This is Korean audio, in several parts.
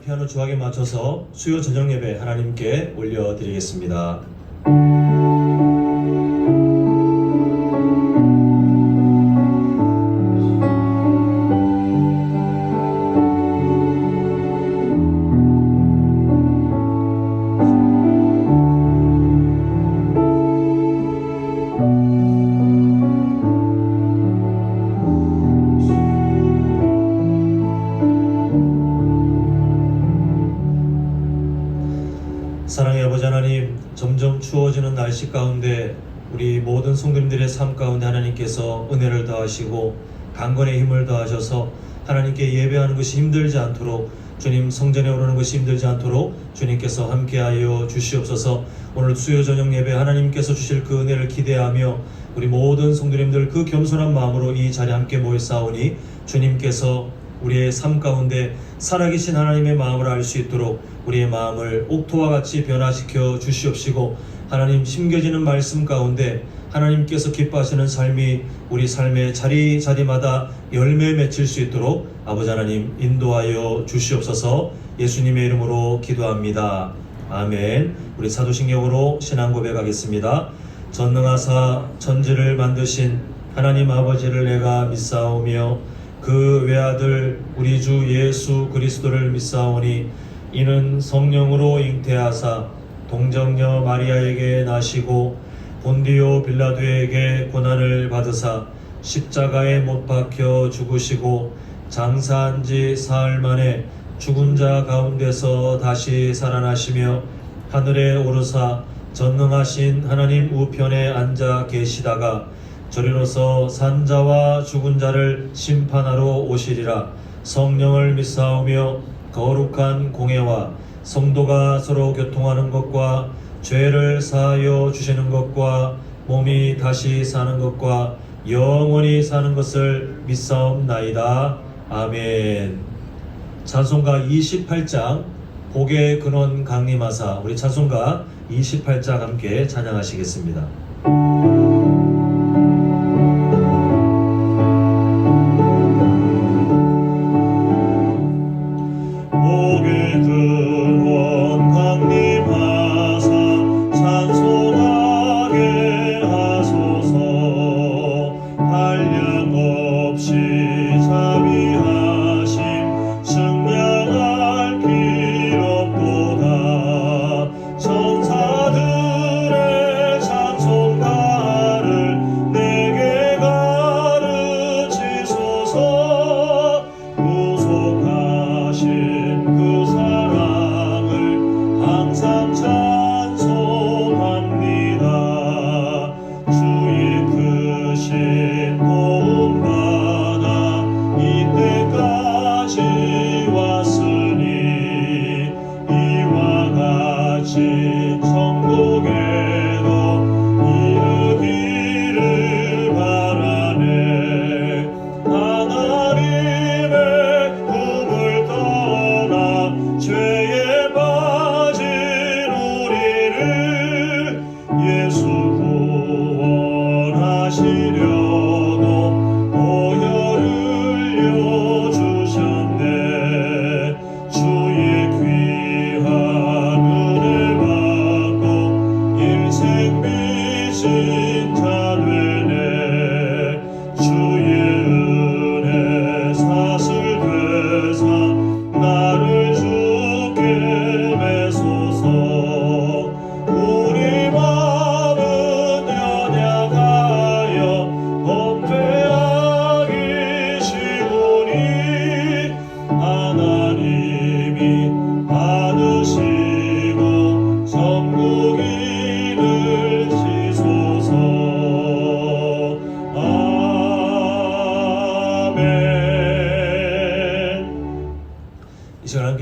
피아노 주악에 맞춰서 수요 저녁 예배 하나님께 올려드리겠습니다. 사랑의 아버지 하나님, 점점 추워지는 날씨 가운데 우리 모든 성도님들의 삶 가운데 하나님께서 은혜를 더하시고 강건의 힘을 더하셔서 하나님께 예배하는 것이 힘들지 않도록, 주님 성전에 오르는 것이 힘들지 않도록 주님께서 함께하여 주시옵소서. 오늘 수요 저녁 예배 하나님께서 주실 그 은혜를 기대하며 우리 모든 성도님들 그 겸손한 마음으로 이 자리에 함께 모였사오니 주님께서 우리의 삶 가운데 살아계신 하나님의 마음을 알 수 있도록 우리의 마음을 옥토와 같이 변화시켜 주시옵시고, 하나님 심겨지는 말씀 가운데 하나님께서 기뻐하시는 삶이 우리 삶의 자리마다 열매 맺힐 수 있도록 아버지 하나님 인도하여 주시옵소서. 예수님의 이름으로 기도합니다. 아멘. 우리 사도신경으로 신앙 고백하겠습니다. 전능하사 천지를 만드신 하나님 아버지를 내가 믿사오며 그 외아들 우리 주 예수 그리스도를 믿사오니 이는 성령으로 잉태하사 동정녀 마리아에게 나시고 본디오 빌라도에게 고난을 받으사 십자가에 못 박혀 죽으시고 장사한 지 사흘 만에 죽은 자 가운데서 다시 살아나시며 하늘에 오르사 전능하신 하나님 우편에 앉아 계시다가 저리로서 산자와 죽은 자를 심판하러 오시리라. 성령을 믿사오며 거룩한 공예와 성도가 서로 교통하는 것과 죄를 사하여 주시는 것과 몸이 다시 사는 것과 영원히 사는 것을 믿사옵나이다. 아멘. 찬송가 28장 복의 근원 강림하사, 우리 찬송가 28장 함께 찬양하시겠습니다.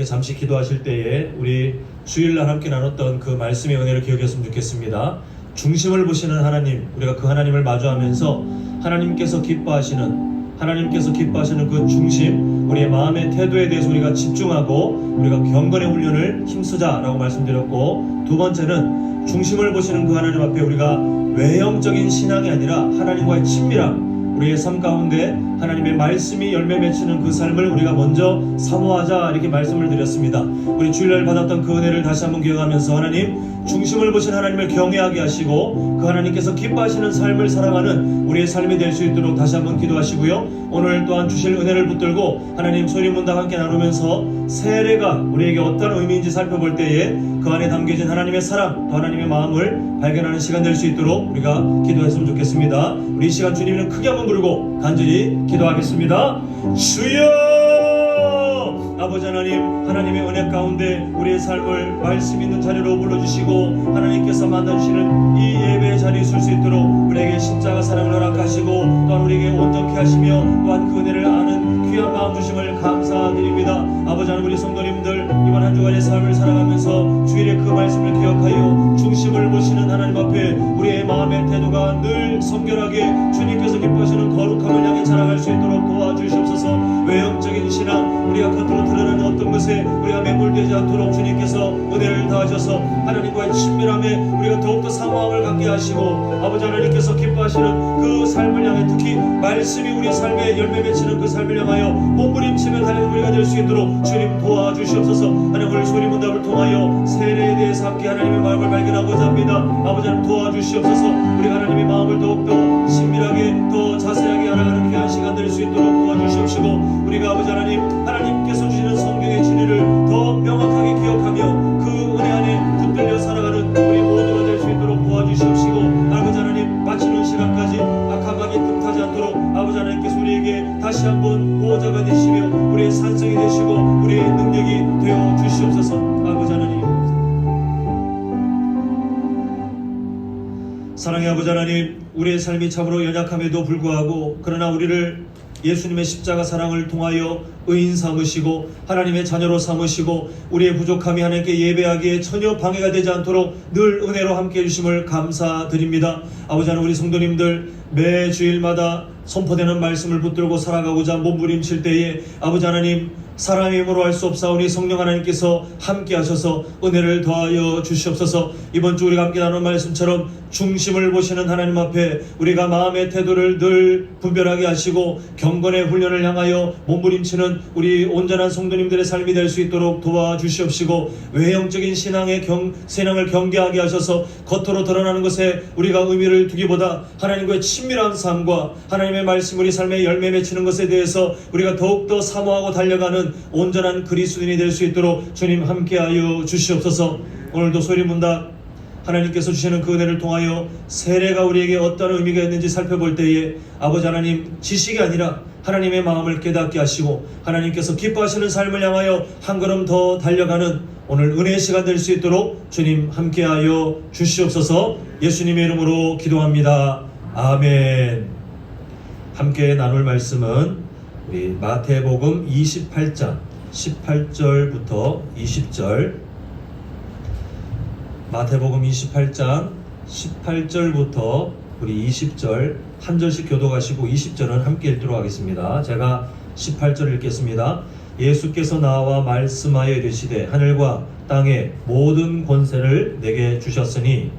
잠시 기도하실 때에 우리 주일날 함께 나눴던 그 말씀의 은혜를 기억했으면 좋겠습니다. 중심을 보시는 하나님, 우리가 그 하나님을 마주하면서 하나님께서 기뻐하시는 그 중심, 우리의 마음의 태도에 대해서 우리가 집중하고 우리가 경건의 훈련을 힘쓰자라고 말씀드렸고, 두 번째는 중심을 보시는 그 하나님 앞에 우리가 외형적인 신앙이 아니라 하나님과의 친밀함, 우리의 삶 가운데 하나님의 말씀이 열매 맺히는 그 삶을 우리가 먼저 사모하자 이렇게 말씀을 드렸습니다. 우리 주일날 받았던 그 은혜를 다시 한번 기억하면서 하나님 중심을 보신 하나님을 경외하게 하시고 그 하나님께서 기뻐하시는 삶을 살아가는 우리의 삶이 될 수 있도록 다시 한번 기도하시고요. 오늘 또한 주실 은혜를 붙들고 하나님 소리문답 함께 나누면서 세례가 우리에게 어떤 의미인지 살펴볼 때에 그 안에 담겨진 하나님의 사랑 또 하나님의 마음을 발견하는 시간 될 수 있도록 우리가 기도했으면 좋겠습니다. 우리 이 시간 주님을 크게 한번 부르고 간절히 기도하겠습니다. 주여! 아버지 하나님, 하나님의 은혜 가운데 우리의 삶을 말씀 있는 자리로 불러주시고 하나님께서 만나주시는 이 예배의 자리에 있을 수 있도록 우리에게 십자가 사랑을 허락하시고 또한 우리에게 온전케 하시며 또한 그 은혜를 아는 귀한 마음 주심을 감사드립니다. 아버지 하나님, 우리 성도님들 이번 한 주간의 삶을 살아가면서 주일에 그 말씀을 기억하여 중심을 보시는 하나님 앞에 우리의 마음의 태도가 늘 성결하게 주님께서 기뻐하시는 거룩함을 향해 자라갈 수 있도록 도와주시옵소서. 외형적인 신앙 우리가 겉으로 드러나는 어떤 것에 우리가 매몰되지 않도록 주님께서 은혜를 더하셔서 하나님과의 친밀함에 우리가 더욱더 사모함을 갖게 하시고 아버지 하나님께서 기뻐하시는 그 삶을 향해 특히 말씀이 우리 삶에 열매 맺히는 그 삶을 향하여 몸부림치며 달리는 우리가 될 수 있도록 주님 도와주시옵소서. 하나님 오늘 소리문답을 통하여 세례에 대해서 함께 하나님의 마음을 발견하고자 합니다. 아버지 하나님 도와주시옵소서. 우리가 하나님의 마음을 더욱더 친밀하게 더 자세하게 알아가는 귀한 시간 될 수 있도록 도와주시옵시고 우리가 아버지 하나님 하나님께서 주시는 성경의 진리를 더 명확하게 기억하며 그 은혜 안에 붙들려 살아가는 우리 모두가 될 수 있도록 도와주시옵시고 아버지 하나님 마치는 시간까지 악한 마귀 틈타지 않도록 아버지 하나님께서 우리에게 다시 한번 보호자가 되시며 우리의 산성이 되시고 우리의 능력이 되어 주시옵소서. 아버지 하나님, 사랑의 아버지 하나님, 우리의 삶이 참으로 연약함에도 불구하고 그러나 우리를 예수님의 십자가 사랑을 통하여 의인 삼으시고 하나님의 자녀로 삼으시고 우리의 부족함이 하나님께 예배하기에 전혀 방해가 되지 않도록 늘 은혜로 함께 해주심을 감사드립니다. 아버지 하나님, 우리 성도님들 매 주일마다 선포되는 말씀을 붙들고 살아가고자 몸부림칠 때에 아버지 하나님 사람의 힘으로 할 수 없사오니 성령 하나님께서 함께 하셔서 은혜를 더하여 주시옵소서. 이번 주 우리가 함께 나눈 말씀처럼 중심을 보시는 하나님 앞에 우리가 마음의 태도를 늘 분별하게 하시고 경건의 훈련을 향하여 몸부림치는 우리 온전한 성도님들의 삶이 될 수 있도록 도와주시옵시고 외형적인 신앙을 경계하게 하셔서 겉으로 드러나는 것에 우리가 의미를 두기보다 하나님과의 친밀한 삶과 하나님의 말씀 우리 삶에 열매 맺히는 것에 대해서 우리가 더욱더 사모하고 달려가는 온전한 그리스도인이 될 수 있도록 주님 함께하여 주시옵소서. 오늘도 소리문답 하나님께서 주시는 그 은혜를 통하여 세례가 우리에게 어떤 의미가 있는지 살펴볼 때에 아버지 하나님 지식이 아니라 하나님의 마음을 깨닫게 하시고 하나님께서 기뻐하시는 삶을 향하여 한 걸음 더 달려가는 오늘 은혜의 시간 될 수 있도록 주님 함께하여 주시옵소서. 예수님의 이름으로 기도합니다. 아멘. 함께 나눌 말씀은 우리 마태복음 28장 18절부터 20절, 마태복음 28장 18절부터 우리 20절 한 절씩 교독하시고 20절은 함께 읽도록 하겠습니다. 제가 18절 읽겠습니다. 예수께서 나와 말씀하여 이르시되 하늘과 땅의 모든 권세를 내게 주셨으니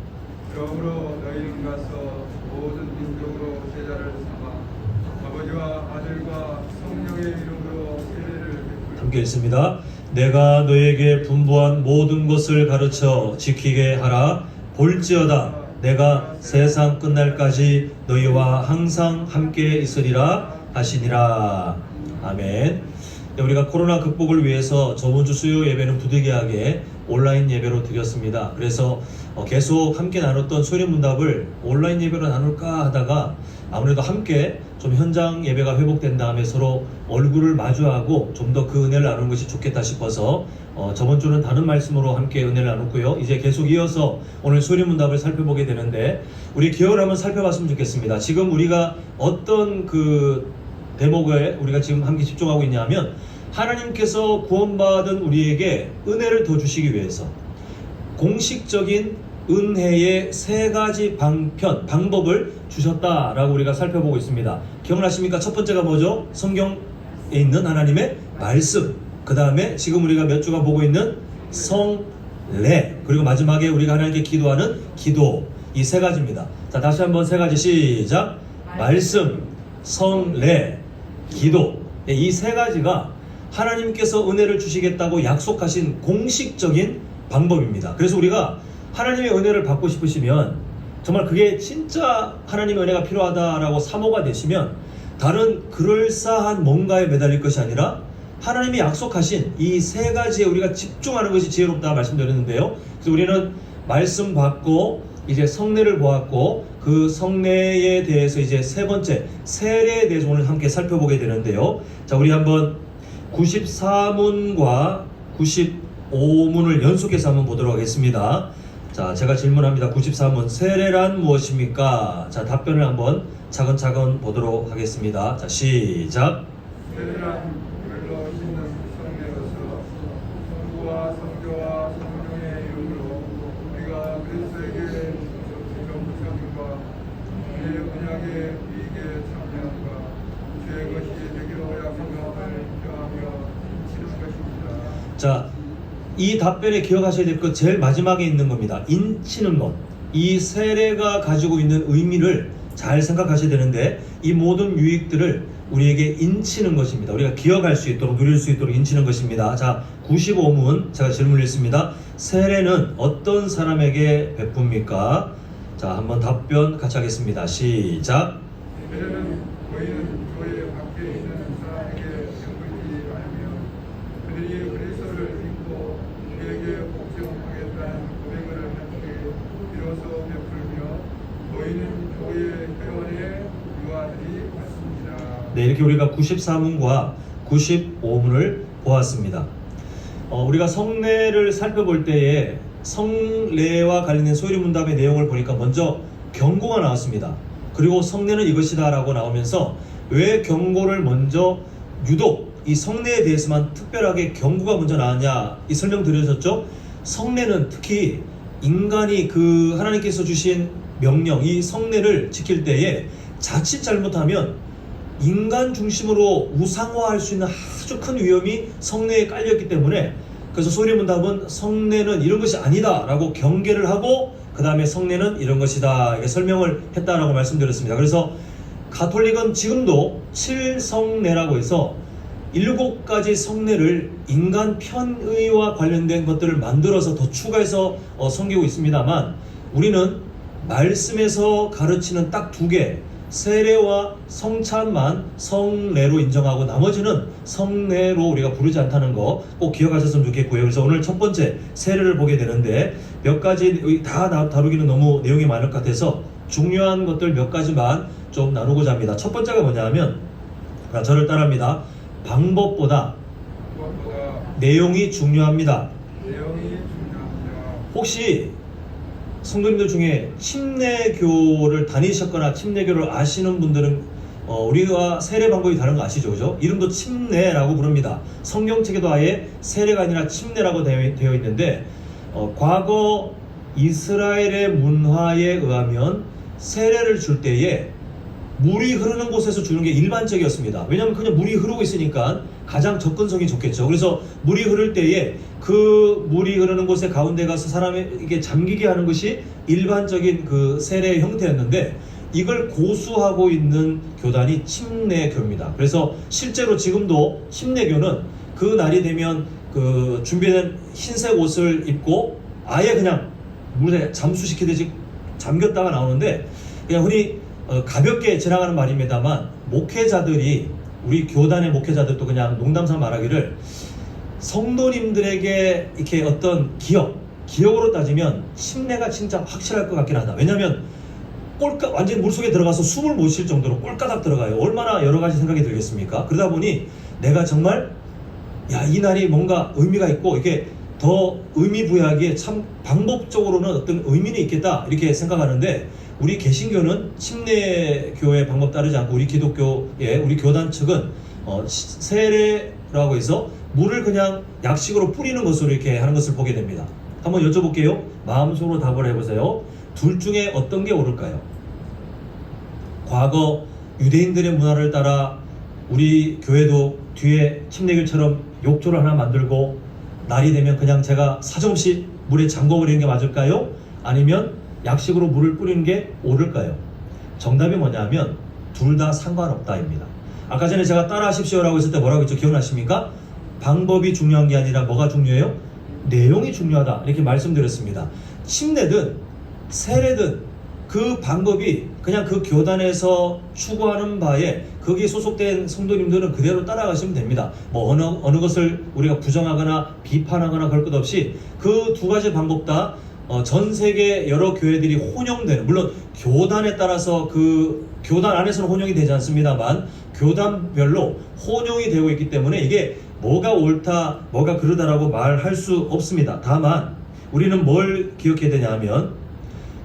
그러므로 너희는 가서 모든 민족으로 제자를 삼아 아버지와 아들과 성령의 이름으로 세례를 베풀고 함께 읽습니다. 내가 너에게 분부한 모든 것을 가르쳐 지키게 하라. 볼지어다 내가 세상 끝날까지 너희와 항상 함께 있으리라 하시니라. 아멘. 우리가 코로나 극복을 위해서 저번 주 수요 예배는 부득이하게 온라인 예배로 드렸습니다. 그래서 계속 함께 나눴던 소리문답을 온라인 예배로 나눌까 하다가 아무래도 함께 좀 현장 예배가 회복된 다음에 서로 얼굴을 마주하고 좀 더 그 은혜를 나누는 것이 좋겠다 싶어서 저번 주는 다른 말씀으로 함께 은혜를 나눴고요. 이제 계속 이어서 오늘 소리문답을 살펴보게 되는데 우리 기억을 한번 살펴봤으면 좋겠습니다. 지금 우리가 어떤 그 대목에 우리가 지금 함께 집중하고 있냐면 하나님께서 구원받은 우리에게 은혜를 더 주시기 위해서 공식적인 은혜의 세 가지 방법을 주셨다라고 우리가 살펴보고 있습니다. 기억나십니까? 첫 번째가 뭐죠? 성경에 있는 하나님의 말씀, 그 다음에 지금 우리가 몇 주간 보고 있는 성례, 그리고 마지막에 우리가 하나님께 기도하는 기도, 이 세 가지입니다. 자, 다시 한번 세 가지 시작. 말씀, 성례, 기도. 이 세 가지가 하나님께서 은혜를 주시겠다고 약속하신 공식적인 방법입니다. 그래서 우리가 하나님의 은혜를 받고 싶으시면, 정말 그게 진짜 하나님의 은혜가 필요하다라고 사모가 되시면 다른 그럴싸한 뭔가에 매달릴 것이 아니라 하나님이 약속하신 이 세 가지에 우리가 집중하는 것이 지혜롭다 말씀드렸는데요. 그래서 우리는 말씀 받고 이제 성례를 보았고, 그 성례에 대해서 이제 세 번째 세례에 대해서 오늘 함께 살펴보게 되는데요. 자, 우리 한번 94문과 95문을 연속해서 한번 보도록 하겠습니다. 자, 제가 질문합니다. 94문, 세례란 무엇입니까? 자, 답변을 한번 차근차근 보도록 하겠습니다. 자, 시작. 세례란 별로 있는 성례로서 성부와 성교와 성령의 이름으로 우리가 그리스도에게 정부성과 그의 언약의 이익에 참여함과 주의 것이 되기로 약속함을 인정하며 치는 것입니다. 자, 이 답변에 기억하셔야 될 것 제일 마지막에 있는 겁니다. 인치는 것. 이 세례가 가지고 있는 의미를 잘 생각하셔야 되는데, 이 모든 유익들을 우리에게 인치는 것입니다. 우리가 기억할 수 있도록, 누릴 수 있도록 인치는 것입니다. 자, 95문 제가 질문을 했습니다. 세례는 어떤 사람에게 베풉니까? 자, 한번 답변 같이 하겠습니다. 시작. 세례는 보이는 교회 밖에 있는 사람에게 베풀지 않으며 그들이 그리스도를 믿고 그에게 복종하겠다는 고백을 할 때 비로소 베풀며 보이는 교회 회원의 유아들이 맞습니다. 네, 이렇게 우리가 94문과 95문을 보았습니다. 우리가 성례를 살펴볼 때에 성례와 관련된 소유문답의 내용을 보니까 먼저 경고가 나왔습니다. 그리고 성례는 이것이다 라고 나오면서 왜 경고를 먼저, 유독 이 성례에 대해서만 특별하게 경고가 먼저 나왔냐, 이 설명 드려졌죠. 성례는 특히 인간이 그 하나님께서 주신 명령, 이 성례를 지킬 때에 자칫 잘못하면 인간 중심으로 우상화할 수 있는 아주 큰 위험이 성례에 깔려있기 때문에, 그래서 소리문답은 성례는 이런 것이 아니다 라고 경계를 하고 그 다음에 성례는 이런 것이다 이렇게 설명을 했다라고 말씀드렸습니다. 그래서 가톨릭은 지금도 7성례라고 해서 7가지 성례를 인간 편의와 관련된 것들을 만들어서 더 추가해서 섬기고 있습니다만, 우리는 말씀에서 가르치는 딱 2개, 세례와 성찬만 성례로 인정하고 나머지는 성례로 우리가 부르지 않다는 거 꼭 기억하셨으면 좋겠고요. 그래서 오늘 첫 번째 세례를 보게 되는데, 몇 가지 다 다루기는 너무 내용이 많을 것 같아서 중요한 것들 몇 가지만 좀 나누고자 합니다. 첫 번째가 뭐냐면, 저를 따라합니다. 방법보다 내용이 중요합니다. 혹시 성도님들 중에 침례교를 다니셨거나 침례교를 아시는 분들은 우리와 세례 방법이 다른 거 아시죠? 그죠? 이름도 침례라고 부릅니다. 성경책에도 아예 세례가 아니라 침례라고 되어 있는데, 과거 이스라엘의 문화에 의하면 세례를 줄 때에 물이 흐르는 곳에서 주는 게 일반적이었습니다. 왜냐하면 그냥 물이 흐르고 있으니까 가장 접근성이 좋겠죠. 그래서 물이 흐를 때에 그 물이 흐르는 곳에 가운데 가서 사람에게 잠기게 하는 것이 일반적인 그 세례의 형태였는데, 이걸 고수하고 있는 교단이 침례교입니다. 그래서 실제로 지금도 침례교는 그 날이 되면 그 준비된 흰색 옷을 입고 아예 그냥 물에 잠수시키듯이 잠겼다가 나오는데, 그냥 흔히 가볍게 지나가는 말입니다만, 목회자들이, 우리 교단의 목회자들도 그냥 농담삼아 말하기를, 성도님들에게 이렇게 어떤 기억으로 따지면 침례가 진짜 확실할 것 같긴 하다. 왜냐하면 완전히 물속에 들어가서 숨을 못 쉴 정도로 꼴까닥 들어가요. 얼마나 여러 가지 생각이 들겠습니까? 그러다 보니 내가 정말 이 날이 뭔가 의미가 있고, 이게 더 의미 부여하기에 참 방법적으로는 어떤 의미는 있겠다 이렇게 생각하는데, 우리 개신교는 침례교의 방법 따르지 않고 우리 기독교의 우리 교단 측은 세례라고 해서 물을 그냥 약식으로 뿌리는 것으로 이렇게 하는 것을 보게 됩니다. 한번 여쭤볼게요. 마음속으로 답을 해보세요. 둘 중에 어떤 게 옳을까요? 과거 유대인들의 문화를 따라 우리 교회도 뒤에 침례교처럼 욕조를 하나 만들고 날이 되면 그냥 제가 사정없이 물에 잠궈버리는 게 맞을까요? 아니면 약식으로 물을 뿌리는 게 옳을까요? 정답이 뭐냐면 둘 다 상관없다입니다. 아까 전에 제가 따라 하십시오라고 했을 때 뭐라고 했죠? 기억나십니까? 방법이 중요한 게 아니라 뭐가 중요해요? 내용이 중요하다 이렇게 말씀드렸습니다. 침례든 세례든 그 방법이 그냥 그 교단에서 추구하는 바에 거기에 소속된 성도님들은 그대로 따라가시면 됩니다. 뭐 어느 것을 우리가 부정하거나 비판하거나 그럴 것 없이 그 두 가지 방법 다 전 세계 여러 교회들이 혼용되는, 물론 교단에 따라서 그 교단 안에서는 혼용이 되지 않습니다만 교단별로 혼용이 되고 있기 때문에 이게 뭐가 옳다 뭐가 그르다라고 말할 수 없습니다. 다만 우리는 뭘 기억해야 되냐 하면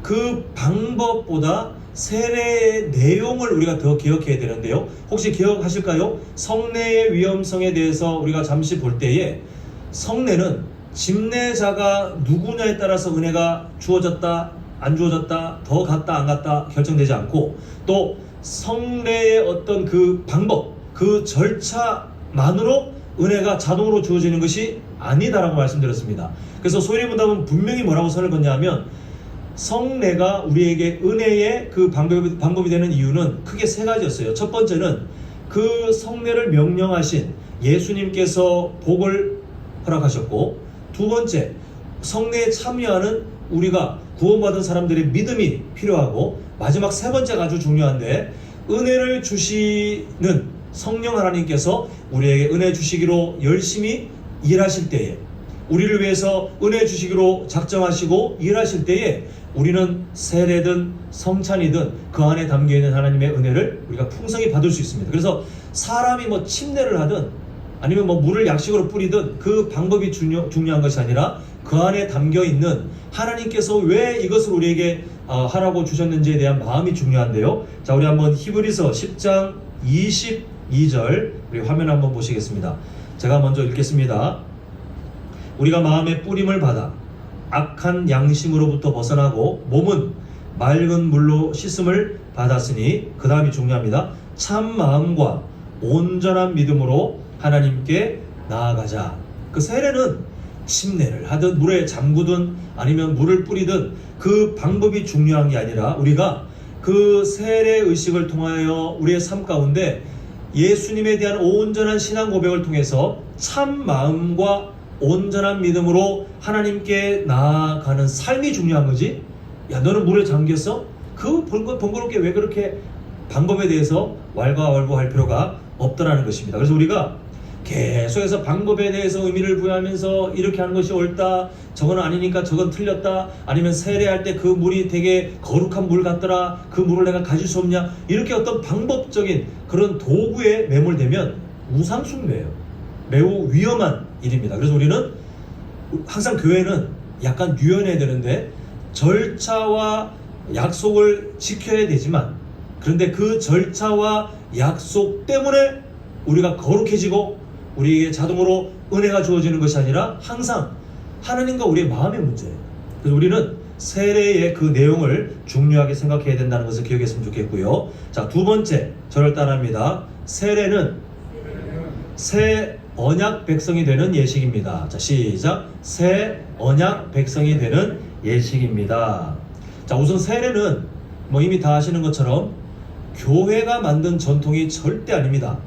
그 방법보다 세례의 내용을 우리가 더 기억해야 되는데요. 혹시 기억하실까요? 성례의 위험성에 대해서 우리가 잠시 볼 때에 성례는 집례자가 누구냐에 따라서 은혜가 주어졌다 안 주어졌다 더 갔다 안 갔다 결정되지 않고, 또 성례의 어떤 그 방법 그 절차만으로 은혜가 자동으로 주어지는 것이 아니다라고 말씀드렸습니다. 그래서 소위 문답은 분명히 뭐라고 선을 걷냐면 성례가 우리에게 은혜의 그 방법이 되는 이유는 크게 세 가지였어요. 첫 번째는 그 성례를 명령하신 예수님께서 복을 허락하셨고, 두 번째 성례에 참여하는 우리가 구원받은 사람들의 믿음이 필요하고, 마지막 세 번째가 아주 중요한데 은혜를 주시는 성령 하나님께서 우리에게 은혜 주시기로 열심히 일하실 때에, 우리를 위해서 은혜 주시기로 작정하시고 일하실 때에 우리는 세례든 성찬이든 그 안에 담겨있는 하나님의 은혜를 우리가 풍성히 받을 수 있습니다. 그래서 사람이 뭐 침례를 하든 아니면 뭐 물을 약식으로 뿌리든 그 방법이 중요한 것이 아니라 그 안에 담겨있는 하나님께서 왜 이것을 우리에게 하라고 주셨는지에 대한 마음이 중요한데요. 자, 우리 한번 히브리서 10장 22절 우리 화면 한번 보시겠습니다. 제가 먼저 읽겠습니다. 우리가 마음의 뿌림을 받아 악한 양심으로부터 벗어나고 몸은 맑은 물로 씻음을 받았으니, 그 다음이 중요합니다. 참 마음과 온전한 믿음으로 하나님께 나아가자. 그 세례는 침례를 하든 물에 잠그든 아니면 물을 뿌리든 그 방법이 중요한 게 아니라 우리가 그 세례 의식을 통하여 우리의 삶 가운데 예수님에 대한 온전한 신앙 고백을 통해서 참 마음과 온전한 믿음으로 하나님께 나아가는 삶이 중요한 거지. 야, 너는 물에 잠겼어? 그 번거롭게 왜 그렇게 방법에 대해서 왈가왈부할 필요가 없더라는 것입니다. 그래서 우리가 계속해서 방법에 대해서 의미를 부여하면서 이렇게 하는 것이 옳다, 저건 아니니까 저건 틀렸다, 아니면 세례할 때 그 물이 되게 거룩한 물 같더라, 그 물을 내가 가질 수 없냐, 이렇게 어떤 방법적인 그런 도구에 매몰되면 우상숭배예요. 매우 위험한 일입니다. 그래서 우리는 항상 교회는 약간 유연해야 되는데 절차와 약속을 지켜야 되지만, 그런데 그 절차와 약속 때문에 우리가 거룩해지고 우리에게 자동으로 은혜가 주어지는 것이 아니라 항상 하나님과 우리의 마음의 문제예요. 그래서 우리는 세례의 그 내용을 중요하게 생각해야 된다는 것을 기억했으면 좋겠고요. 자, 두 번째 저를 따라합니다. 세례는 새 언약 백성이 되는 예식입니다. 자, 시작. 새 언약 백성이 되는 예식입니다. 자, 우선 세례는 뭐 이미 다 아시는 것처럼 교회가 만든 전통이 절대 아닙니다.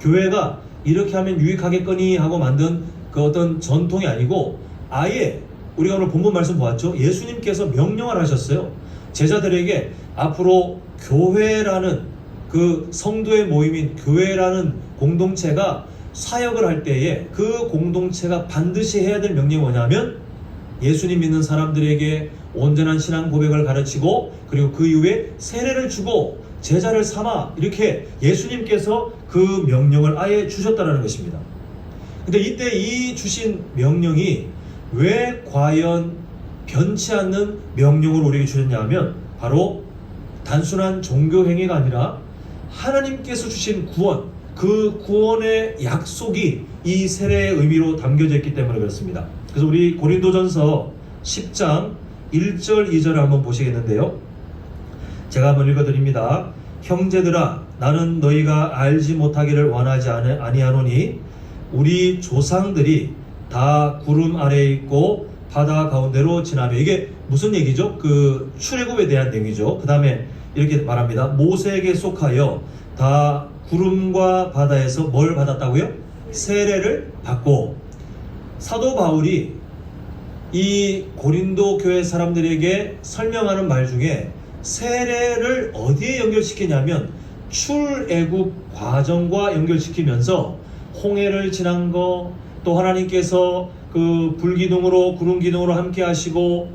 교회가 이렇게 하면 유익하겠거니 하고 만든 그 어떤 전통이 아니고, 아예 우리가 오늘 본문 말씀 보았죠. 예수님께서 명령을 하셨어요. 제자들에게 앞으로 교회라는 그 성도의 모임인 교회라는 공동체가 사역을 할 때에 그 공동체가 반드시 해야 될 명령이 뭐냐면 예수님 믿는 사람들에게 온전한 신앙 고백을 가르치고, 그리고 그 이후에 세례를 주고 제자를 삼아, 이렇게 예수님께서 그 명령을 아예 주셨다는 것입니다. 근데 이때 이 주신 명령이 왜 과연 변치 않는 명령을 우리에게 주셨냐 하면 바로 단순한 종교 행위가 아니라 하나님께서 주신 구원, 그 구원의 약속이 이 세례의 의미로 담겨져 있기 때문에 그렇습니다. 그래서 우리 고린도전서 10장 1절 2절을 한번 보시겠는데요. 제가 한번 읽어드립니다. 형제들아, 나는 너희가 알지 못하기를 원하지 아니하노니 우리 조상들이 다 구름 아래에 있고 바다 가운데로 지나며. 이게 무슨 얘기죠? 그 출애굽에 대한 내용이죠. 그 다음에 이렇게 말합니다. 모세에게 속하여 다 구름과 바다에서 뭘 받았다고요? 세례를 받고. 사도 바울이 이 고린도 교회 사람들에게 설명하는 말 중에 세례를 어디에 연결시키냐면 출애굽 과정과 연결시키면서 홍해를 지난 거, 또 하나님께서 그 불기둥으로 구름기둥으로 함께 하시고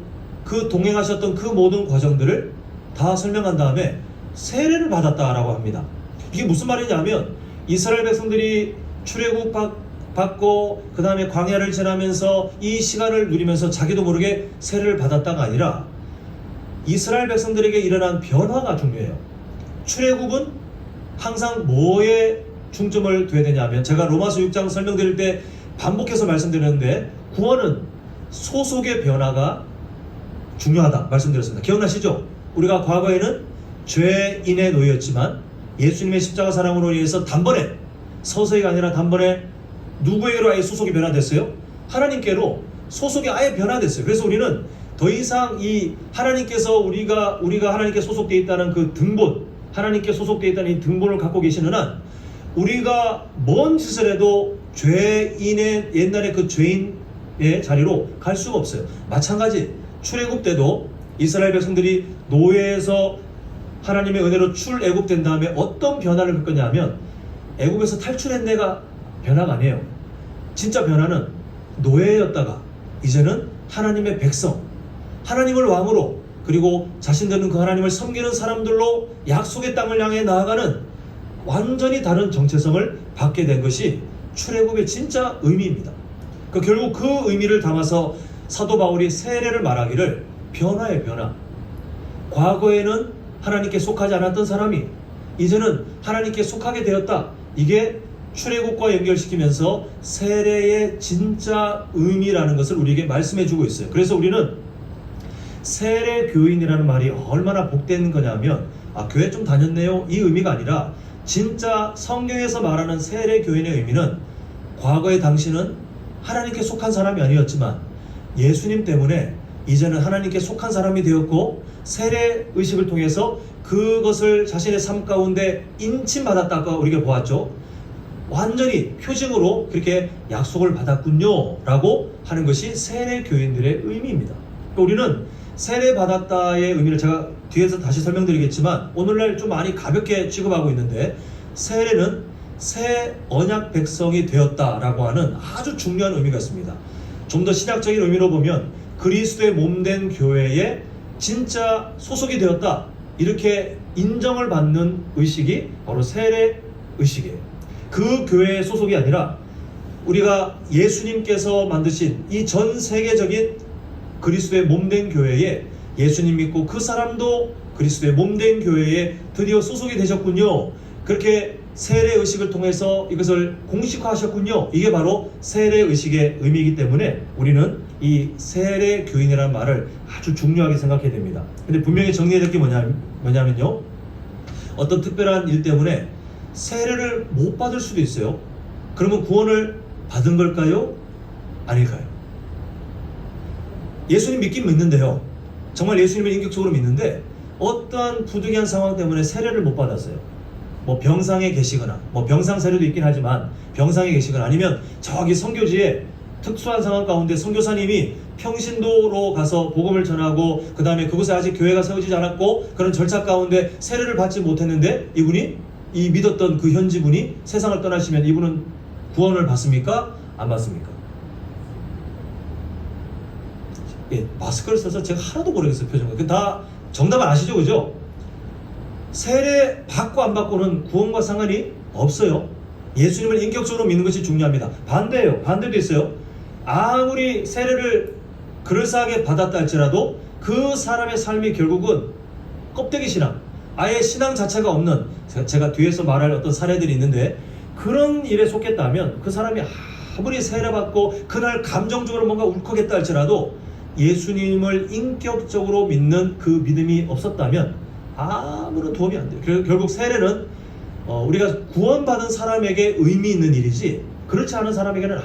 그 동행하셨던 그 모든 과정들을 다 설명한 다음에 세례를 받았다라고 합니다. 이게 무슨 말이냐면 이스라엘 백성들이 출애굽 받고 그 다음에 광야를 지나면서 이 시간을 누리면서 자기도 모르게 세례를 받았다가 아니라 이스라엘 백성들에게 일어난 변화가 중요해요. 출애굽은 항상 뭐에 중점을 둬야 되냐면, 제가 로마서 6장 설명드릴 때 반복해서 말씀드렸는데 구원은 소속의 변화가 중요하다 말씀드렸습니다. 기억나시죠? 우리가 과거에는 죄인에 놓였지만 예수님의 십자가 사랑으로 인해서 단번에, 서서히가 아니라 단번에 누구에게로 아예 소속이 변화됐어요? 하나님께로 소속이 아예 변화됐어요. 그래서 우리는 더 이상 이 하나님께서 우리가 하나님께 소속되어 있다는 그 등본, 하나님께 소속되어 있다는 이 등본을 갖고 계시는 한 우리가 뭔 짓을 해도 죄인의, 옛날에 그 죄인의 자리로 갈 수가 없어요. 마찬가지 출애굽 때도 이스라엘 백성들이 노예에서 하나님의 은혜로 출애굽된 다음에 어떤 변화를 겪었냐면, 애굽에서 탈출한 내가 변화가 아니에요. 진짜 변화는 노예였다가 이제는 하나님의 백성, 하나님을 왕으로, 그리고 자신들은 그 하나님을 섬기는 사람들로 약속의 땅을 향해 나아가는 완전히 다른 정체성을 받게 된 것이 출애굽의 진짜 의미입니다. 결국 그 의미를 담아서 사도 바울이 세례를 말하기를 변화의 변화. 과거에는 하나님께 속하지 않았던 사람이 이제는 하나님께 속하게 되었다. 이게 출애굽과 연결시키면서 세례의 진짜 의미라는 것을 우리에게 말씀해주고 있어요. 그래서 우리는 세례 교인이라는 말이 얼마나 복된 거냐면, 교회 좀 다녔네요, 이 의미가 아니라 진짜 성경에서 말하는 세례 교인의 의미는 과거의 당신은 하나님께 속한 사람이 아니었지만 예수님 때문에 이제는 하나님께 속한 사람이 되었고, 세례 의식을 통해서 그것을 자신의 삶 가운데 인침받았다고 우리가 보았죠. 완전히 표징으로 그렇게 약속을 받았군요 라고 하는 것이 세례 교인들의 의미입니다. 우리는 세례 받았다의 의미를 제가 뒤에서 다시 설명드리겠지만 오늘날 좀 많이 가볍게 취급하고 있는데, 세례는 새 언약 백성이 되었다라고 하는 아주 중요한 의미가 있습니다. 좀 더 신학적인 의미로 보면 그리스도의 몸된 교회에 진짜 소속이 되었다, 이렇게 인정을 받는 의식이 바로 세례 의식이에요. 그 교회의 소속이 아니라 우리가 예수님께서 만드신 이 전 세계적인 그리스도의 몸된 교회에 예수님 믿고 그 사람도 그리스도의 몸된 교회에 드디어 소속이 되셨군요, 그렇게 세례 의식을 통해서 이것을 공식화하셨군요, 이게 바로 세례 의식의 의미이기 때문에 우리는 이 세례 교인이라는 말을 아주 중요하게 생각해야 됩니다. 근데 분명히 정리해야 될 게 뭐냐면요, 어떤 특별한 일 때문에 세례를 못 받을 수도 있어요. 그러면 구원을 받은 걸까요? 아닐까요? 예수님 믿긴 믿는데요, 정말 예수님을 인격적으로 믿는데 어떠한 부득이한 상황 때문에 세례를 못 받았어요. 뭐 병상에 계시거나, 뭐 병상 세례도 있긴 하지만 병상에 계시거나, 아니면 저기 선교지에 특수한 상황 가운데 선교사님이 평신도로 가서 복음을 전하고 그 다음에 그곳에 아직 교회가 세워지지 않았고 그런 절차 가운데 세례를 받지 못했는데 이분이, 이 믿었던 그 현지분이 세상을 떠나시면 이분은 구원을 받습니까? 안 받습니까? 예, 마스크를 써서 제가 하나도 모르겠어요, 표정을. 다 정답은 아시죠, 그죠? 세례 받고 안 받고는 구원과 상관이 없어요. 예수님을 인격적으로 믿는 것이 중요합니다. 반대예요. 반대도 있어요. 아무리 세례를 그럴싸하게 받았다 할지라도 그 사람의 삶이 결국은 껍데기 신앙, 아예 신앙 자체가 없는, 제가 뒤에서 말할 어떤 사례들이 있는데 그런 일에 속했다면 그 사람이 아무리 세례받고 그날 감정적으로 뭔가 울컥했다 할지라도 예수님을 인격적으로 믿는 그 믿음이 없었다면 아무런 도움이 안 돼요. 결국 세례는 우리가 구원받은 사람에게 의미 있는 일이지 그렇지 않은 사람에게는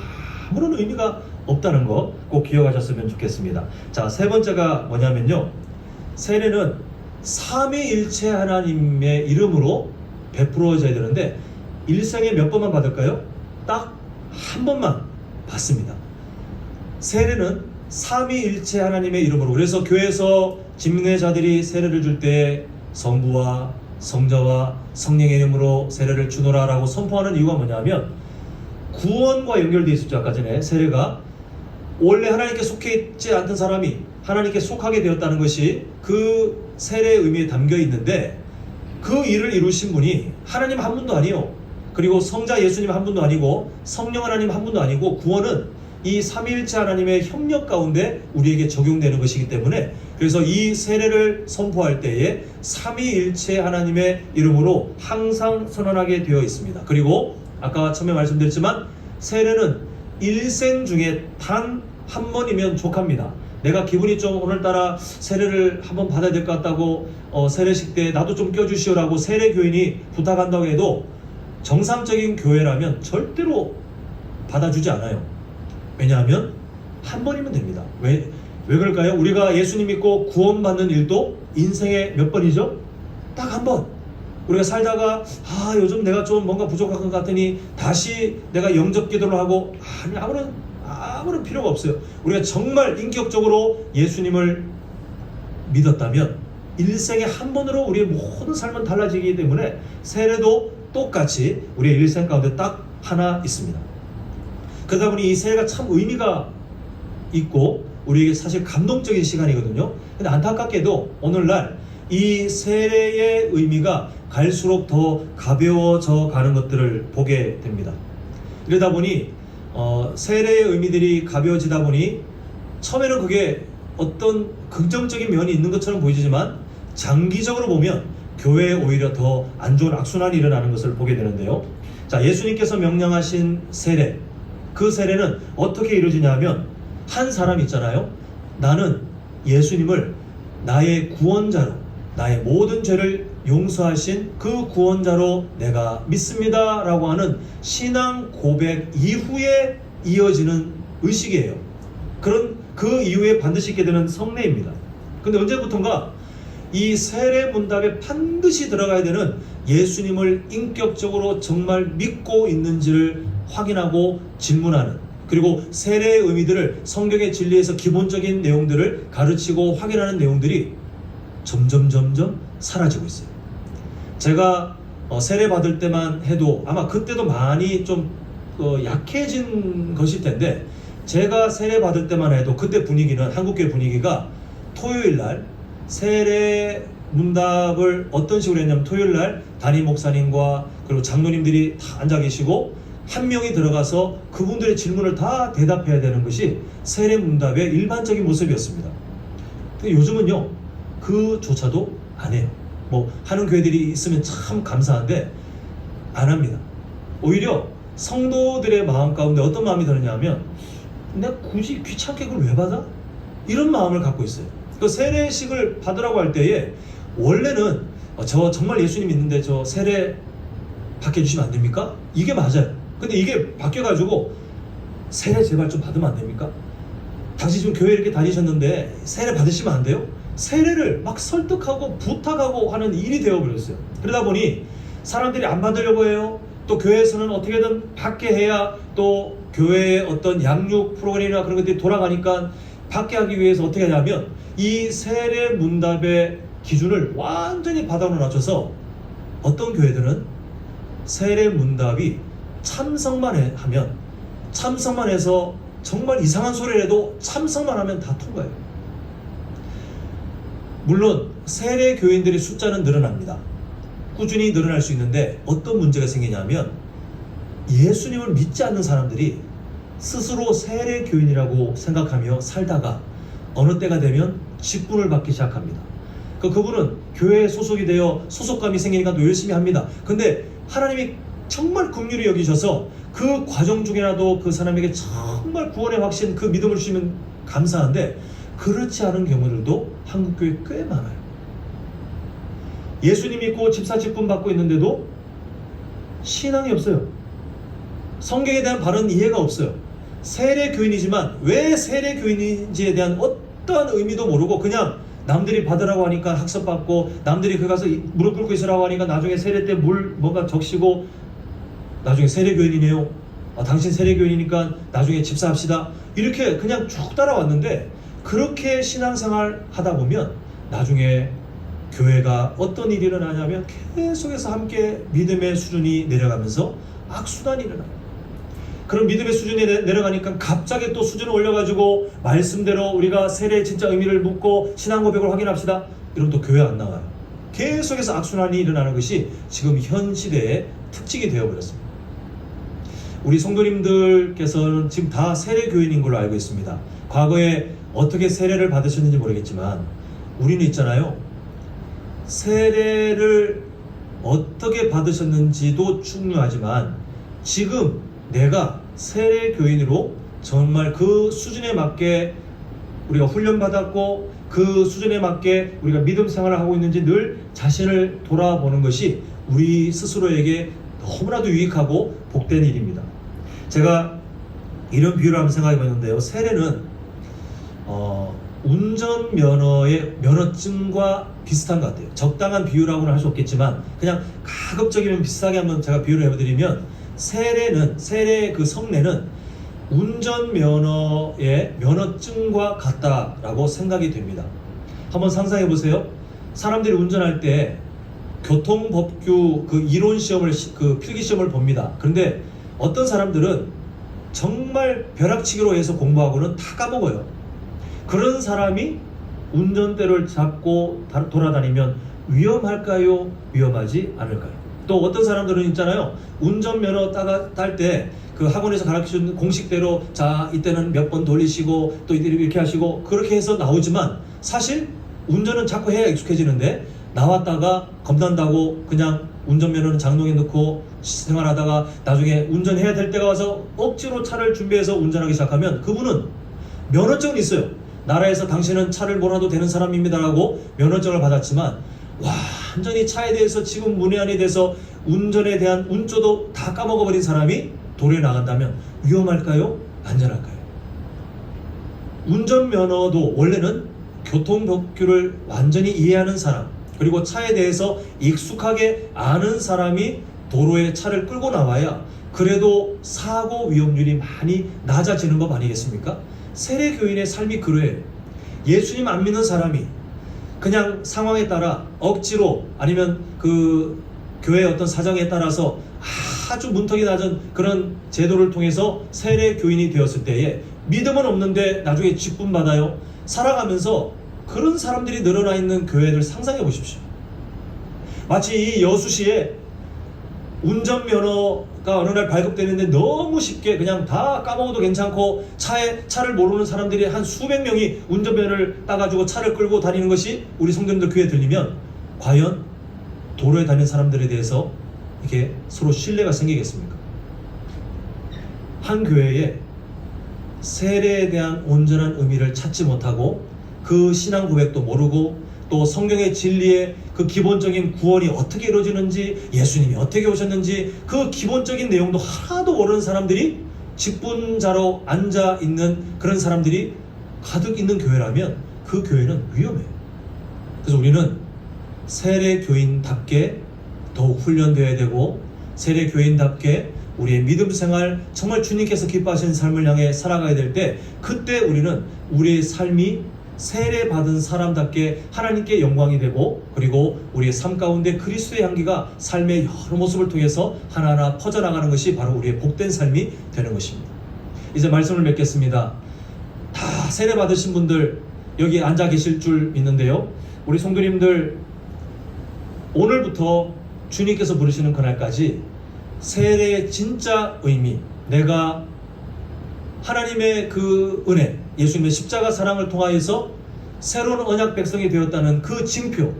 아무런 의미가 없다는 거 꼭 기억하셨으면 좋겠습니다. 자, 세 번째가 뭐냐면요, 세례는 삼위일체 하나님의 이름으로 베풀어져야 되는데 일생에 몇 번만 받을까요? 딱 한 번만 받습니다. 세례는 삼위일체 하나님의 이름으로. 그래서 교회에서 집례자들이 세례를 줄 때 성부와 성자와 성령의 이름으로 세례를 주노라 라고 선포하는 이유가 뭐냐면 구원과 연결되어 있었죠. 아까 전에 세례가 원래 하나님께 속해 있지 않던 사람이 하나님께 속하게 되었다는 것이 그 세례의 의미에 담겨 있는데, 그 일을 이루신 분이 하나님 한 분도 아니요, 그리고 성자 예수님 한 분도 아니고 성령 하나님 한 분도 아니고, 구원은 이 삼위일체 하나님의 협력 가운데 우리에게 적용되는 것이기 때문에, 그래서 이 세례를 선포할 때에 삼위일체 하나님의 이름으로 항상 선언하게 되어 있습니다. 그리고 아까 처음에 말씀드렸지만 세례는 일생 중에 단 한 번이면 족합니다. 내가 기분이 좀 오늘따라 세례를 한번 받아야 될 것 같다고 세례식 때 나도 좀 껴주시오라고 세례 교인이 부탁한다고 해도 정상적인 교회라면 절대로 받아주지 않아요. 왜냐하면 한 번이면 됩니다. 왜 그럴까요? 우리가 예수님 믿고 구원받는 일도 인생에 몇 번이죠? 딱 한 번. 우리가 살다가 요즘 내가 좀 뭔가 부족한 것 같으니 다시 내가 영접 기도를 하고 아무런 필요가 없어요. 우리가 정말 인격적으로 예수님을 믿었다면 일생에 한 번으로 우리의 모든 삶은 달라지기 때문에 세례도 똑같이 우리의 일생 가운데 딱 하나 있습니다. 그러다 보니 이 세례가 참 의미가 있고 우리에게 사실 감동적인 시간이거든요. 근데 안타깝게도 오늘날 이 세례의 의미가 갈수록 더 가벼워져 가는 것들을 보게 됩니다. 이러다 보니 세례의 의미들이 가벼워지다 보니 처음에는 그게 어떤 긍정적인 면이 있는 것처럼 보이지만 장기적으로 보면 교회에 오히려 더 안 좋은 악순환이 일어나는 것을 보게 되는데요. 자, 예수님께서 명령하신 세례, 그 세례는 어떻게 이루어지냐면 한 사람이 있잖아요. 나는 예수님을 나의 구원자로, 나의 모든 죄를 용서하신 그 구원자로 내가 믿습니다 라고 하는 신앙 고백 이후에 이어지는 의식이에요. 그 이후에 반드시 있게 되는 성례입니다. 근데 언제부턴가 이 세례 문답에 반드시 들어가야 되는 예수님을 인격적으로 정말 믿고 있는지를 확인하고 질문하는, 그리고 세례의 의미들을 성경의 진리에서 기본적인 내용들을 가르치고 확인하는 내용들이 점점 사라지고 있어요. 제가 세례 받을 때만 해도 아마 그때도 많이 좀 약해진 것일 텐데, 제가 세례 받을 때만 해도 그때 분위기는, 한국교회 분위기가 토요일날 세례 문답을 어떤 식으로 했냐면, 토요일날 담임 목사님과 그리고 장로님들이 다 앉아 계시고 한 명이 들어가서 그분들의 질문을 다 대답해야 되는 것이 세례 문답의 일반적인 모습이었습니다. 근데 요즘은요, 그조차도 안 해요. 뭐 하는 교회들이 있으면 참 감사한데 안 합니다. 오히려 성도들의 마음 가운데 어떤 마음이 드느냐면, 내가 굳이 귀찮게 그걸 왜 받아? 이런 마음을 갖고 있어요. 그 세례식을 받으라고 할 때에 원래는 저 정말 예수님 믿는데 저 세례 받게 해주시면 안 됩니까? 이게 맞아요. 근데 이게 바뀌어가지고 세례 제발 좀 받으면 안 됩니까? 당신 지금 교회 이렇게 다니셨는데 세례 받으시면 안 돼요? 세례를 막 설득하고 부탁하고 하는 일이 되어버렸어요. 그러다 보니 사람들이 안 받으려고 해요. 또 교회에서는 어떻게든 받게 해야 또 교회의 어떤 양육 프로그램이나 그런 것들이 돌아가니까 받게 하기 위해서 어떻게 하냐면 이 세례 문답의 기준을 완전히 바닥으로 낮춰서 어떤 교회들은 세례 문답이 참석만 하면, 참석만 해서 정말 이상한 소리를 해도 참석만 하면 다 통과해요. 물론 세례 교인들의 숫자는 늘어납니다. 꾸준히 늘어날 수 있는데 어떤 문제가 생기냐면, 예수님을 믿지 않는 사람들이 스스로 세례 교인이라고 생각하며 살다가 어느 때가 되면 직분을 받기 시작합니다. 그분은 교회에 소속이 되어 소속감이 생기니까 또 열심히 합니다. 근데 하나님이 정말 긍휼히 여기셔서 그 과정 중에라도 그 사람에게 정말 구원의 확신, 그 믿음을 주시면 감사한데, 그렇지 않은 경우들도 한국교회 꽤 많아요. 예수님 믿고 집사 직분 받고 있는데도 신앙이 없어요. 성경에 대한 바른 이해가 없어요. 세례 교인이지만 왜 세례 교인인지에 대한 어떠한 의미도 모르고 그냥 남들이 받으라고 하니까 학습받고, 남들이 그 가서 무릎 꿇고 있으라고 하니까 나중에 세례 때 물 뭔가 적시고, 나중에 세례교인이네요. 당신 세례교인이니까 나중에 집사합시다. 이렇게 그냥 쭉 따라왔는데, 그렇게 신앙생활 하다 보면 나중에 교회가 어떤 일이 일어나냐면 계속해서 함께 믿음의 수준이 내려가면서 악순환이 일어나요. 그런 믿음의 수준이 내려가니까 갑자기 또 수준을 올려가지고 말씀대로 우리가 세례의 진짜 의미를 묻고 신앙 고백을 확인합시다. 이러면 또 교회 안 나가요. 계속해서 악순환이 일어나는 것이 지금 현 시대의 특징이 되어버렸습니다. 우리 성도님들께서는 지금 다 세례교인인 걸로 알고 있습니다. 과거에 어떻게 세례를 받으셨는지 모르겠지만 우리는 있잖아요. 세례를 어떻게 받으셨는지도 중요하지만 지금 내가 세례교인으로 정말 그 수준에 맞게 우리가 훈련받았고 그 수준에 맞게 우리가 믿음 생활을 하고 있는지 늘 자신을 돌아보는 것이 우리 스스로에게 너무나도 유익하고 복된 일입니다. 제가 이런 비유를 한번 생각해 봤는데요. 세례는 운전면허의 면허증과 비슷한 것 같아요. 적당한 비유라고는 할 수 없겠지만 그냥 가급적이면 비슷하게 한번 제가 비유를 해드리면 세례의 그 성례는 운전면허의 면허증과 같다라고 생각이 됩니다. 한번 상상해 보세요. 사람들이 운전할 때 교통법규 그 이론 시험을 그 필기 시험을 봅니다. 그런데 어떤 사람들은 정말 벼락치기로 해서 공부하고는 다 까먹어요. 그런 사람이 운전대를 잡고 돌아다니면 위험할까요? 위험하지 않을까요? 또 어떤 사람들은 있잖아요. 운전면허 딸 때 그 학원에서 가르쳐준 공식대로 자 이때는 몇 번 돌리시고 또 이렇게 하시고 그렇게 해서 나오지만 사실 운전은 자꾸 해야 익숙해지는데 나왔다가 겁난다고 그냥 운전면허는 장롱에 넣고 생활하다가 나중에 운전해야 될 때가 와서 억지로 차를 준비해서 운전하기 시작하면 그분은 면허증은 있어요. 나라에서 당신은 차를 몰아도 되는 사람입니다라고 면허증을 받았지만 완전히 차에 대해서 지금 문외한이 돼서 운전에 대한 운조도 다 까먹어버린 사람이 도로에 나간다면 위험할까요? 안전할까요? 운전면허도 원래는 교통법규를 완전히 이해하는 사람 그리고 차에 대해서 익숙하게 아는 사람이 도로에 차를 끌고 나와야 그래도 사고 위험률이 많이 낮아지는 것 아니겠습니까? 세례교인의 삶이 그래요. 예수님 안 믿는 사람이 그냥 상황에 따라 억지로 아니면 그 교회의 어떤 사정에 따라서 아주 문턱이 낮은 그런 제도를 통해서 세례교인이 되었을 때에 믿음은 없는데 나중에 직분 받아요. 살아가면서 그런 사람들이 늘어나 있는 교회를 상상해 보십시오. 마치 이 여수시에 운전면허가 어느 날 발급되는데 너무 쉽게 그냥 다 까먹어도 괜찮고 차를 모르는 사람들이 한 수백 명이 운전면허를 따가지고 차를 끌고 다니는 것이 우리 성도님들 귀에 들리면 과연 도로에 다니는 사람들에 대해서 이렇게 서로 신뢰가 생기겠습니까? 한 교회에 세례에 대한 온전한 의미를 찾지 못하고 그 신앙 고백도 모르고 또 성경의 진리의 그 기본적인 구원이 어떻게 이루어지는지 예수님이 어떻게 오셨는지 그 기본적인 내용도 하나도 모르는 사람들이 직분자로 앉아있는 그런 사람들이 가득 있는 교회라면 그 교회는 위험해요. 그래서 우리는 세례교인답게 더욱 훈련되어야 되고 세례교인답게 우리의 믿음 생활 정말 주님께서 기뻐하시는 삶을 향해 살아가야 될 때 그때 우리는 우리의 삶이 세례받은 사람답게 하나님께 영광이 되고 그리고 우리의 삶 가운데 그리스도의 향기가 삶의 여러 모습을 통해서 하나하나 퍼져나가는 것이 바로 우리의 복된 삶이 되는 것입니다. 이제 말씀을 맺겠습니다. 다 세례받으신 분들 여기 앉아 계실 줄 믿는데요. 우리 성도님들 오늘부터 주님께서 부르시는 그날까지 세례의 진짜 의미 내가 하나님의 그 은혜 예수님의 십자가 사랑을 통하여서 새로운 언약 백성이 되었다는 그 징표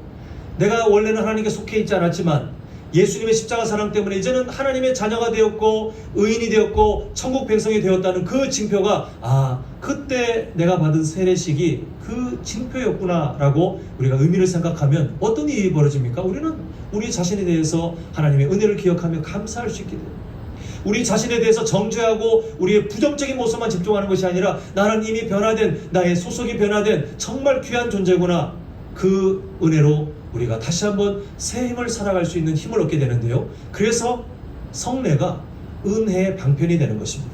내가 원래는 하나님께 속해 있지 않았지만 예수님의 십자가 사랑 때문에 이제는 하나님의 자녀가 되었고 의인이 되었고 천국 백성이 되었다는 그 징표가 그때 내가 받은 세례식이 그 징표였구나 라고 우리가 의미를 생각하면 어떤 일이 벌어집니까? 우리는 우리 자신에 대해서 하나님의 은혜를 기억하며 감사할 수 있게 돼요. 우리 자신에 대해서 정죄하고 우리의 부정적인 모습만 집중하는 것이 아니라 나는 이미 변화된 나의 소속이 변화된 정말 귀한 존재구나 그 은혜로 우리가 다시 한번 새 힘을 살아갈 수 있는 힘을 얻게 되는데요. 그래서 성례가 은혜의 방편이 되는 것입니다.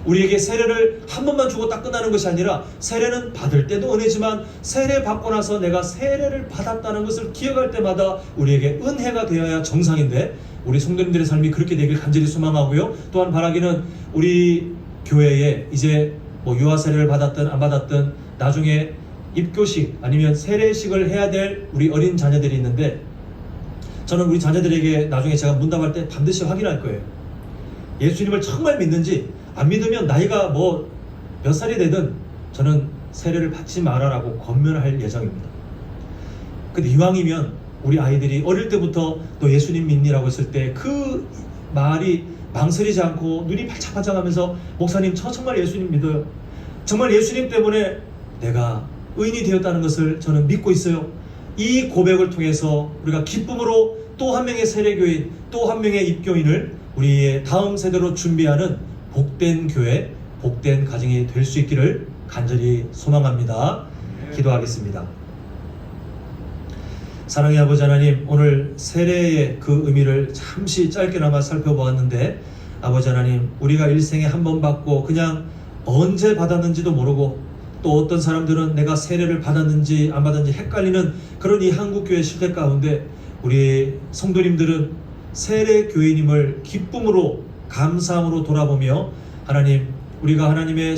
우리에게 세례를 한 번만 주고 딱 끝나는 것이 아니라 세례는 받을 때도 은혜지만 세례 받고 나서 내가 세례를 받았다는 것을 기억할 때마다 우리에게 은혜가 되어야 정상인데 우리 성도님들의 삶이 그렇게 되길 간절히 소망하고요. 또한 바라기는 우리 교회에 이제 뭐 유아 세례를 받았든 안 받았든 나중에 입교식 아니면 세례식을 해야 될 우리 어린 자녀들이 있는데 저는 우리 자녀들에게 나중에 제가 문답할 때 반드시 확인할 거예요. 예수님을 정말 믿는지 안 믿으면 나이가 뭐 몇 살이 되든 저는 세례를 받지 말아라고 권면할 예정입니다. 근데 이왕이면 우리 아이들이 어릴 때부터 너 예수님 믿니라고 했을 때 그 말이 망설이지 않고 눈이 반짝반짝하면서 목사님 저 정말 예수님 믿어요. 정말 예수님 때문에 내가 의인이 되었다는 것을 저는 믿고 있어요. 이 고백을 통해서 우리가 기쁨으로 또 한 명의 세례교인 또 한 명의 입교인을 우리의 다음 세대로 준비하는 복된 교회, 복된 가정이 될 수 있기를 간절히 소망합니다. 기도하겠습니다. 사랑의 아버지 하나님, 오늘 세례의 그 의미를 잠시 짧게나마 살펴보았는데 아버지 하나님, 우리가 일생에 한 번 받고 그냥 언제 받았는지도 모르고 또 어떤 사람들은 내가 세례를 받았는지 안 받았는지 헷갈리는 그런 이 한국교회 실태 가운데 우리 성도님들은 세례 교인임을 기쁨으로 감사함으로 돌아보며 하나님, 우리가 하나님의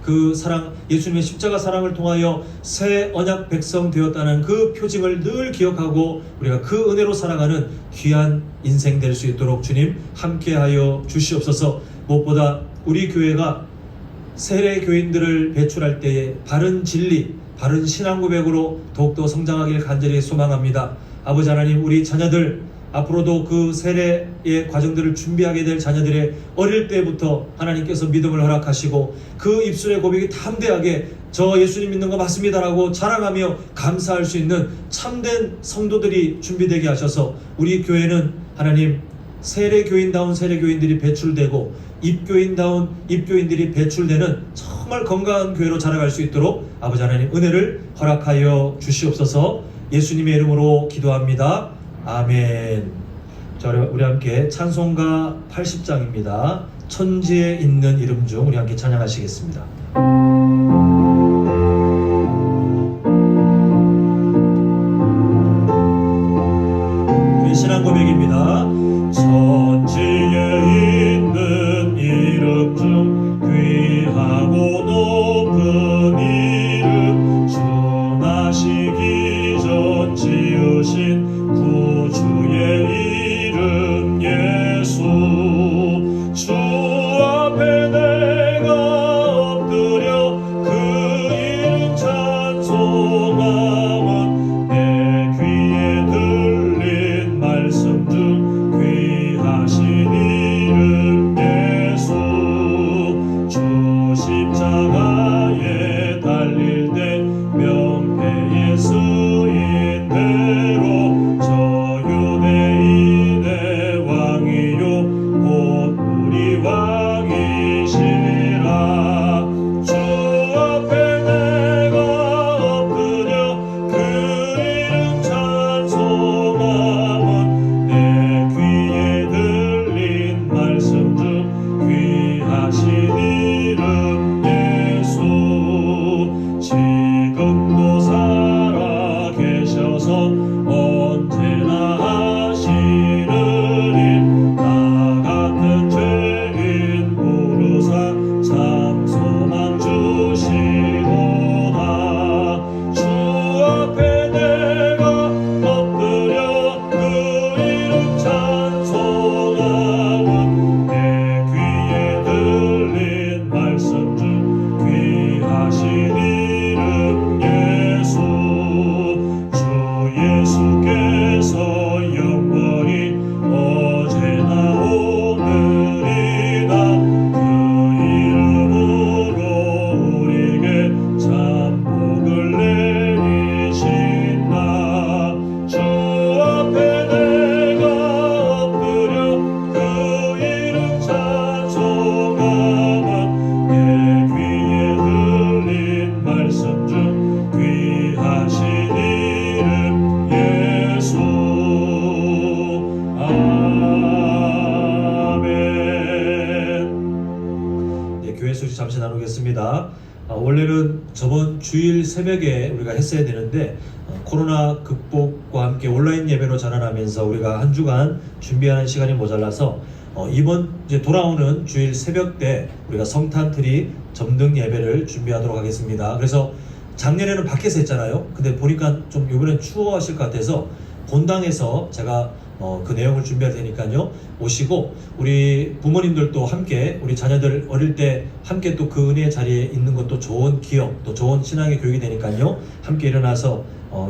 그 사랑, 예수님의 십자가 사랑을 통하여 새 언약 백성 되었다는 그 표징을 늘 기억하고 우리가 그 은혜로 살아가는 귀한 인생 될 수 있도록 주님 함께하여 주시옵소서. 무엇보다 우리 교회가 세례 교인들을 배출할 때에 바른 진리, 바른 신앙 고백으로 더욱더 성장하길 간절히 소망합니다. 아버지 하나님, 우리 자녀들 앞으로도 그 세례의 과정들을 준비하게 될 자녀들의 어릴 때부터 하나님께서 믿음을 허락하시고 그 입술의 고백이 담대하게 저 예수님 믿는 거 맞습니다라고 자랑하며 감사할 수 있는 참된 성도들이 준비되게 하셔서 우리 교회는 하나님 세례교인다운 세례교인들이 배출되고 입교인다운 입교인들이 배출되는 정말 건강한 교회로 자라갈 수 있도록 아버지 하나님 은혜를 허락하여 주시옵소서. 예수님의 이름으로 기도합니다. 아멘. 자, 우리 함께 찬송가 80장입니다. 천지에 있는 이름 중 우리 함께 찬양하시겠습니다. 우리 신앙 고백입니다. 천지에 있는 이름 중 귀하고 높은 이름 주 나시기 전 지으신 구주의 이름 예수. 주 앞에 내가 엎드려 그 이름 찬송함은 내 귀에 들린 말씀 중 귀하신 이름 예수. 같이 나누겠습니다. 원래는 저번 주일 새벽에 우리가 했어야 되는데 코로나 극복과 함께 온라인 예배로 전환하면서 우리가 한 주간 준비하는 시간이 모자라서 이번 이제 돌아오는 주일 새벽 때 우리가 성탄트리 점등 예배를 준비하도록 하겠습니다. 그래서 작년에는 밖에서 했잖아요. 근데 보니까 좀 이번엔 추워하실 것 같아서 본당에서 제가 그 내용을 준비할 테니까요. 오시고 우리 부모님들도 함께 우리 자녀들 어릴 때 함께 또 그 은혜의 자리에 있는 것도 좋은 기억, 또 좋은 신앙의 교육이 되니까요. 함께 일어나서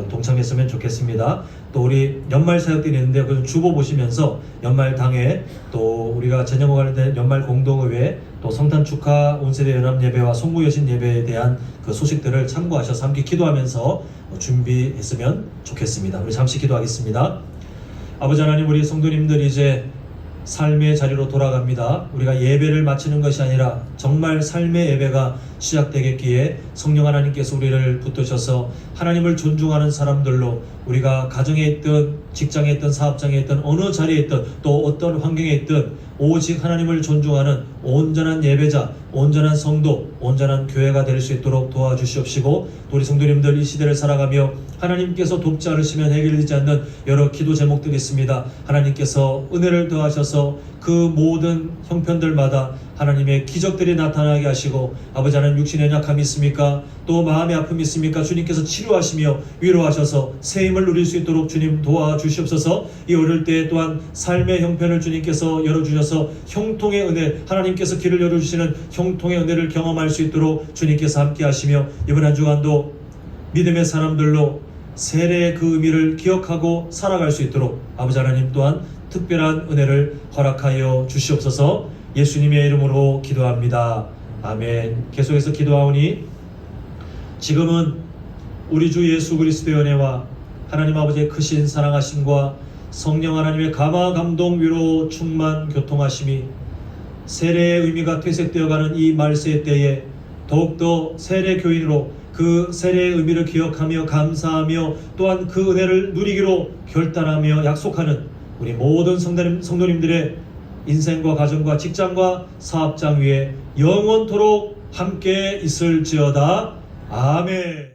동참했으면 좋겠습니다. 또 우리 연말 사역들이 있는데 그 주보 보시면서 연말 당회 또 우리가 재정과 관련된 연말 공동의회 또 성탄 축하 온세대 연합 예배와 송구 여신 예배에 대한 그 소식들을 참고하셔서 함께 기도하면서 준비했으면 좋겠습니다. 우리 잠시 기도하겠습니다. 아버지 하나님, 우리 성도님들 이제 삶의 자리로 돌아갑니다. 우리가 예배를 마치는 것이 아니라 정말 삶의 예배가 시작되겠기에 성령 하나님께서 우리를 붙드셔서 하나님을 존중하는 사람들로 우리가 가정에 있든 직장에 있든 사업장에 있든 어느 자리에 있든 또 어떤 환경에 있든 오직 하나님을 존중하는 온전한 예배자, 온전한 성도, 온전한 교회가 될 수 있도록 도와주시옵시고, 또 우리 성도님들 이 시대를 살아가며 하나님께서 돕지 않으시면 해결되지 않는 여러 기도 제목들이 있습니다. 하나님께서 은혜를 더하셔서 그 모든 형편들마다 하나님의 기적들이 나타나게 하시고, 아버지 하나님 육신의 연약함이 있습니까? 또 마음의 아픔이 있습니까? 주님께서 치료하시며 위로하셔서 새 힘을 누릴 수 있도록 주님 도와주시옵소서. 이 어릴 때 또한 삶의 형편을 주님께서 열어주셔서 형통의 은혜, 하나님께서 길을 열어주시는 형통의 은혜를 경험할 수 있도록 주님께서 함께 하시며, 이번 한 주간도 믿음의 사람들로 세례의 그 의미를 기억하고 살아갈 수 있도록 아버지 하나님 또한 특별한 은혜를 허락하여 주시옵소서. 예수님의 이름으로 기도합니다. 아멘. 계속해서 기도하오니 지금은 우리 주 예수 그리스도의 은혜와 하나님 아버지의 크신 사랑하심과 성령 하나님의 감화 감동 위로 충만 교통하심이 세례의 의미가 퇴색되어가는 이 말세 때에 더욱더 세례 교인으로 그 세례의 의미를 기억하며 감사하며 또한 그 은혜를 누리기로 결단하며 약속하는 우리 모든 성도님들의 인생과 가정과 직장과 사업장 위에 영원토록 함께 있을지어다. 아멘.